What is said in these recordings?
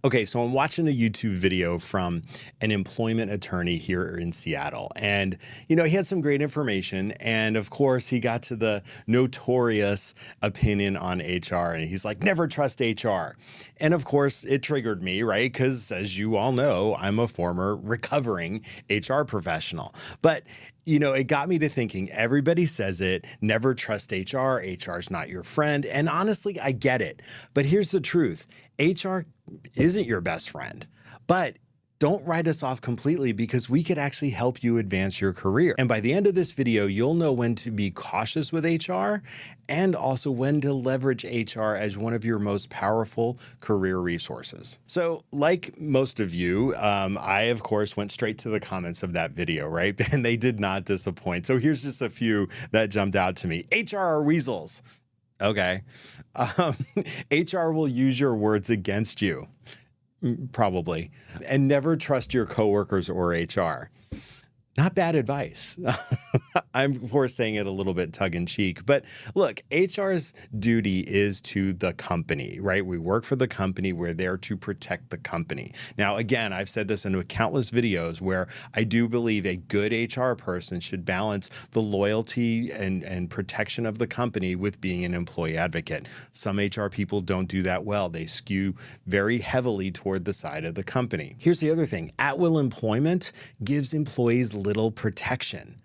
Okay, so I'm watching a YouTube video from an employment attorney here in Seattle. And, he had some great information. And of course, he got to the notorious opinion on HR. And he's like, never trust HR. And of course, it triggered me, right? Because as you all know, I'm a former recovering HR professional. But it got me to thinking everybody says it, never trust HR. HR is not your friend. And honestly, I get it. But here's the truth. HR isn't your best friend, but don't write us off completely because we could actually help you advance your career. And by the end of this video, you'll know when to be cautious with HR and also when to leverage HR as one of your most powerful career resources. So like most of you, I, of course, went straight to the comments of that video, right? And they did not disappoint. So here's just a few that jumped out to me. HR are weasels. Okay. HR will use your words against you, probably, and never trust your coworkers or HR. Not bad advice. I'm, of course, saying it a little bit tongue in cheek, but look, HR's duty is to the company, right? We work for the company. We're there to protect the company. Now, again, I've said this in countless videos where I do believe a good HR person should balance the loyalty and protection of the company with being an employee advocate. Some HR people don't do that well. They skew very heavily toward the side of the company. Here's the other thing. At-will employment gives employees little protection.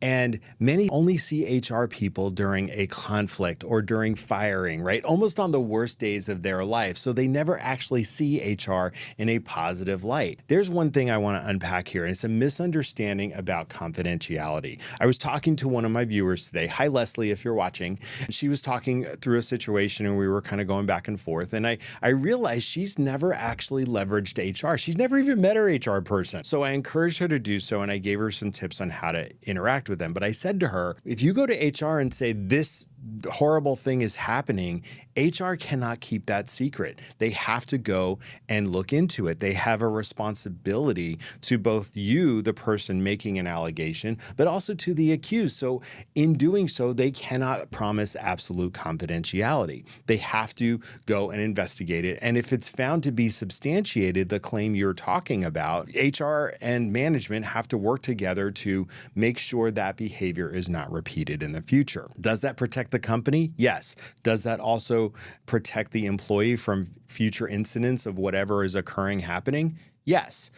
And many only see HR people during a conflict or during firing, right? Almost on the worst days of their life. So they never actually see HR in a positive light. There's one thing I want to unpack here, and it's a misunderstanding about confidentiality. I was talking to one of my viewers today. Hi, Leslie, if you're watching. She was talking through a situation and we were kind of going back and forth. And I realized she's never actually leveraged HR. She's never even met her HR person. So I encouraged her to do so, and I gave her some tips on how to interact with them. But I said to her, if you go to HR and say this horrible thing is happening, HR cannot keep that secret. They have to go and look into it. They have a responsibility to both you, the person making an allegation, but also to the accused. So in doing so, they cannot promise absolute confidentiality. They have to go and investigate it. And if it's found to be substantiated, the claim you're talking about, HR and management have to work together to make sure that behavior is not repeated in the future. Does that protect the company? Yes. Does that also protect the employee from future incidents of whatever is happening? Yes.